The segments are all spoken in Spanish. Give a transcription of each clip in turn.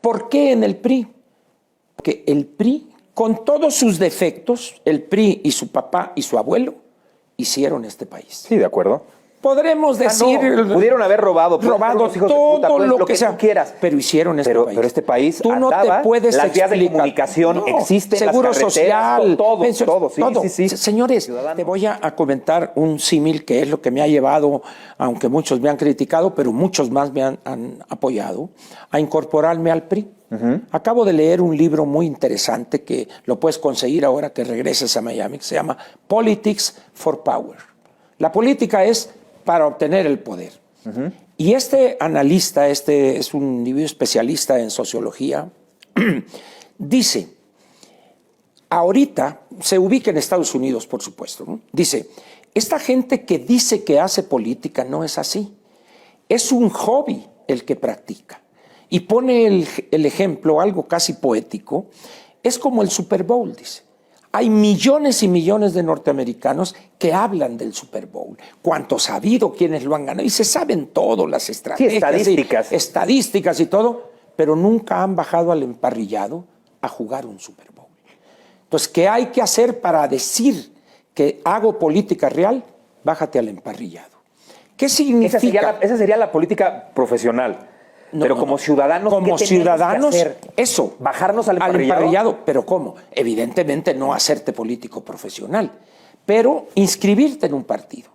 ¿Por qué en el PRI? Porque el PRI, con todos sus defectos, el PRI y su papá y su abuelo hicieron este país. Sí, de acuerdo. Podremos decir... No, pudieron haber robado todo lo que sea, tú quieras. pero hicieron este país. Pero este país tú no te puedes las vías de explicar. comunicación existen, seguro las social, todo, todo. Sí. Señores, Ciudadano. te voy a comentar un símil que es lo que me ha llevado, aunque muchos me han criticado, pero muchos más me han apoyado, a incorporarme al PRI. Acabo de leer un libro muy interesante que lo puedes conseguir ahora que regreses a Miami, que se llama Politics for Power. La política es para obtener el poder. Y este analista, este es un individuo especialista en sociología, dice, ahorita se ubica en Estados Unidos, por supuesto, ¿no? Dice, esta gente que dice que hace política no es así. Es un hobby el que practica. Y pone el ejemplo, algo casi poético, es como el Super Bowl, dice. Hay millones y millones de norteamericanos que hablan del Super Bowl. ¿Cuántos ha habido? ¿Quiénes lo han ganado? Y se saben todo, las estrategias, estadísticas y todo, pero nunca han bajado al emparrillado a jugar un Super Bowl. Entonces, ¿qué hay que hacer para decir que hago política real? Bájate al emparrillado. ¿Qué significa? Esa sería la política profesional. No, pero como ciudadanos, como ¿qué ciudadanos, que hacer? Eso. ¿Bajarnos al emparrillado? ¿Pero cómo? Evidentemente no hacerte político profesional, pero inscribirte en un partido.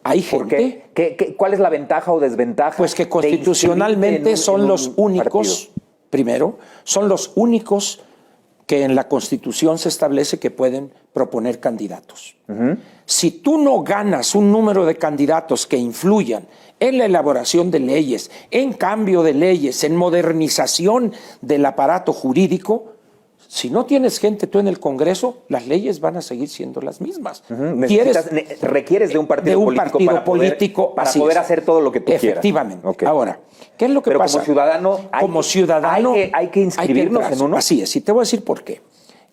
Hay gente... ¿Cuál es la ventaja o desventaja? Pues que constitucionalmente son los únicos, primero, son los únicos que en la Constitución se establece que pueden proponer candidatos. Si tú no ganas un número de candidatos que influyan en la elaboración de leyes, en cambio de leyes, en modernización del aparato jurídico, si no tienes gente tú en el Congreso, las leyes van a seguir siendo las mismas. Requieres de un partido político para poder hacer todo lo que tú quieras. Efectivamente. Okay. Ahora, ¿qué es lo que pasa? Como ciudadano hay que inscribirnos en uno. Así es, y te voy a decir por qué.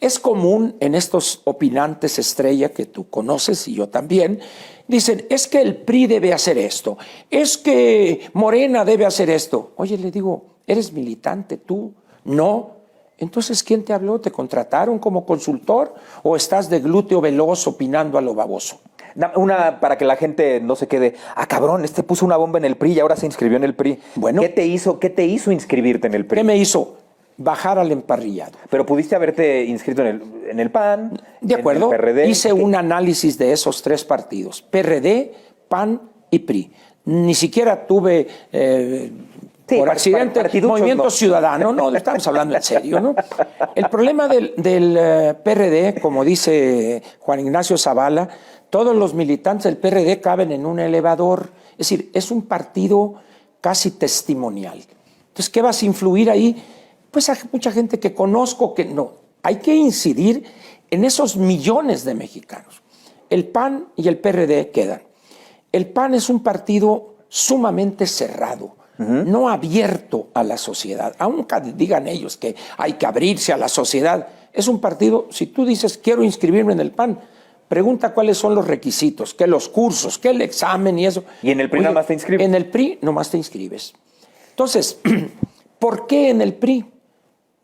Es común en estos opinantes estrella que tú conoces y yo también, dicen, es que el PRI debe hacer esto, es que Morena debe hacer esto. Oye, le digo, ¿eres militante tú? No. Entonces, ¿quién te habló? ¿Te contrataron como consultor o estás de glúteo veloz opinando a lo baboso? Una para que la gente no se quede, cabrón, puso una bomba en el PRI y ahora se inscribió en el PRI. Bueno, ¿Qué te hizo inscribirte en el PRI? ¿Qué me hizo? Bajar al emparrillado. Pero pudiste haberte inscrito en el PAN, de acuerdo, en el PRD. Hice un análisis de esos tres partidos, PRD, PAN y PRI. Ni siquiera tuve... por accidente, Movimiento Ciudadano, no, estamos hablando en serio, ¿no? El problema del PRD, como dice Juan Ignacio Zavala, todos los militantes del PRD caben en un elevador, es decir, es un partido casi testimonial. Entonces, ¿qué vas a influir ahí? Pues hay mucha gente que conozco que no. Hay que incidir en esos millones de mexicanos. El PAN y el PRD quedan. El PAN es un partido sumamente cerrado, no abierto a la sociedad. Aunque digan ellos que hay que abrirse a la sociedad, es un partido, si tú dices quiero inscribirme en el PAN, pregunta cuáles son los requisitos, qué los cursos, qué el examen y eso. ¿Y en el PRI nomás te inscribes? En el PRI nomás te inscribes. Entonces, ¿por qué en el PRI?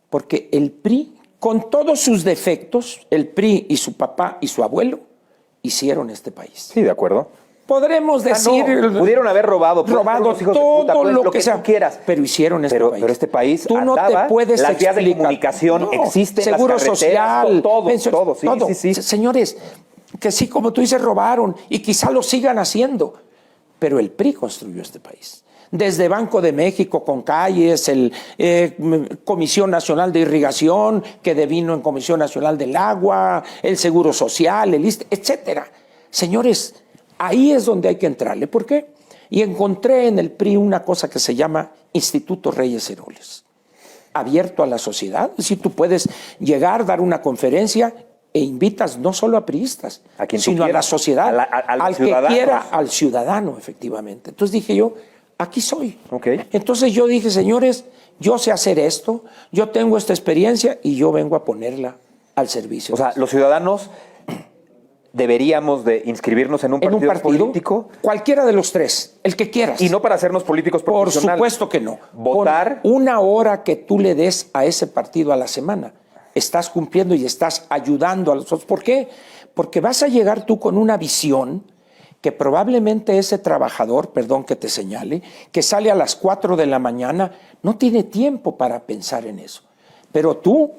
Porque el PRI, con todos sus defectos, el PRI y su papá y su abuelo hicieron este país. Sí, de acuerdo. Podremos decir... Pudieron haber robado todo lo que sea, tú quieras. pero hicieron este país. Pero este país tú no te puedes las vías de explicar. comunicación existen, seguro las social, todo. Sí. Señores, que sí, como tú dices, robaron y quizá lo sigan haciendo, pero el PRI construyó este país. Desde Banco de México con calles, Comisión Nacional de Irrigación, que devino en Comisión Nacional del Agua, el Seguro Social, el ISSSTE, etcétera. Señores, ahí es donde hay que entrarle. ¿Por qué? Y encontré en el PRI una cosa que se llama Instituto Reyes Heroles, abierto a la sociedad. Si tú puedes llegar, dar una conferencia e invitas no solo a priistas, sino a la sociedad, al que quiera, al ciudadano, efectivamente. Entonces dije yo, aquí soy. Okay. Entonces yo dije, señores, yo sé hacer esto, yo tengo esta experiencia y yo vengo a ponerla al servicio. O sea, los ciudadanos deberíamos de inscribirnos en un partido político? Cualquiera de los tres, el que quieras. Y no para hacernos políticos profesionales. Por supuesto que no. Votar. Con una hora que tú le des a ese partido a la semana, estás cumpliendo y estás ayudando a los otros. ¿Por qué? Porque vas a llegar tú con una visión que probablemente ese trabajador, perdón que te señale, que sale a las 4 de la mañana, no tiene tiempo para pensar en eso. Pero tú,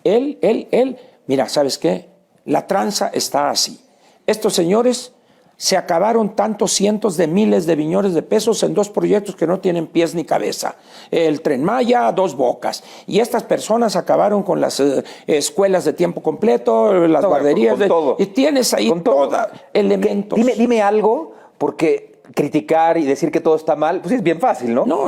él, mira, ¿sabes qué? La tranza está así. Estos señores se acabaron tantos cientos de miles de millones de pesos en dos proyectos que no tienen pies ni cabeza. El Tren Maya, Dos Bocas. Y estas personas acabaron con las escuelas de tiempo completo, las guarderías. Con todo. Y tienes ahí todos elementos. Dime algo, porque criticar y decir que todo está mal, pues es bien fácil, ¿no? No.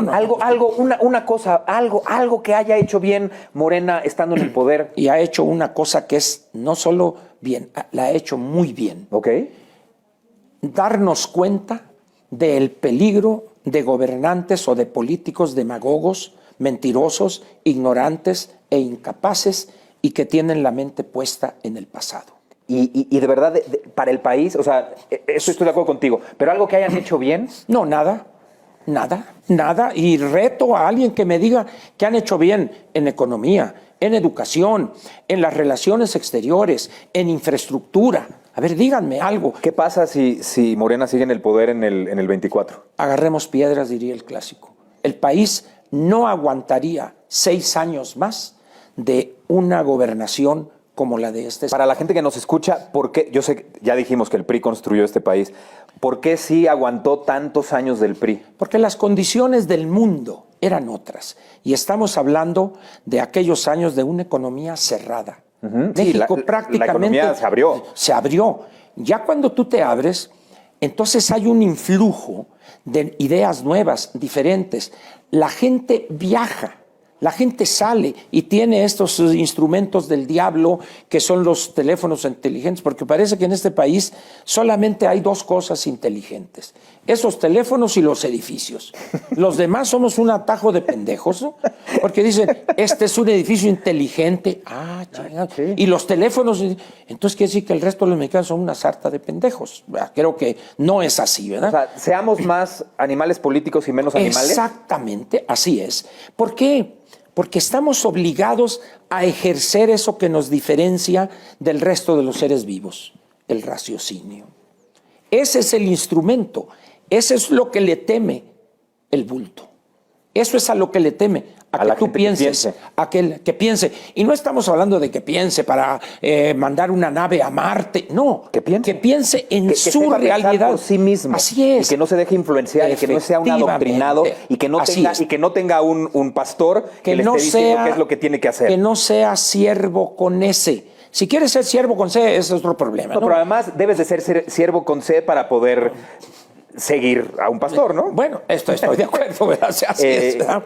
Una cosa, algo que haya hecho bien Morena estando en el poder. Y ha hecho una cosa que es no solo bien, la ha hecho muy bien. Ok. Darnos cuenta del peligro de gobernantes o de políticos demagogos, mentirosos, ignorantes e incapaces y que tienen la mente puesta en el pasado. Y de verdad, para el país, o sea, eso estoy de acuerdo contigo, pero algo que hayan hecho bien. No, nada. Y reto a alguien que me diga que han hecho bien en economía, en educación, en las relaciones exteriores, en infraestructura. A ver, díganme algo. ¿Qué pasa si Morena sigue en el poder en el 24? Agarremos piedras, diría el clásico. El país no aguantaría 6 años más de una gobernación como la de este. Para la gente que nos escucha, ¿por qué? Yo sé que ya dijimos que el PRI construyó este país. ¿Por qué sí aguantó tantos años del PRI? Porque las condiciones del mundo eran otras. Y estamos hablando de aquellos años de una economía cerrada. México prácticamente la economía se abrió. Se abrió. Ya cuando tú te abres, entonces hay un influjo de ideas nuevas, diferentes. La gente viaja, la gente sale y tiene estos instrumentos del diablo que son los teléfonos inteligentes, porque parece que en este país solamente hay 2 cosas inteligentes: esos teléfonos y los edificios. Los demás somos un atajo de pendejos, ¿no? Porque dicen, este es un edificio inteligente. Sí. Y los teléfonos, entonces quiere decir que el resto de los mexicanos son una sarta de pendejos. Creo que no es así, ¿verdad? O sea, seamos más animales políticos y menos animales. Exactamente, así es. ¿Por qué? Porque estamos obligados a ejercer eso que nos diferencia del resto de los seres vivos, el raciocinio. Ese es el instrumento, ese es lo que le teme el bulto. Eso es a lo que le teme, a que tú pienses, que piense. Y no estamos hablando de que piense para mandar una nave a Marte, no. Que piense en su realidad por sí mismo. Así es. Y que no se deje influenciar, y que no sea un adoctrinado, y que no tenga un pastor que le esté diciendo qué es lo que tiene que hacer. Que no sea siervo con ese. Si quieres ser siervo con C, ese es otro problema, ¿no? Pero además debes de ser siervo con C para poder seguir a un pastor, ¿no? Bueno, estoy de acuerdo, ¿verdad? Así es, ¿verdad?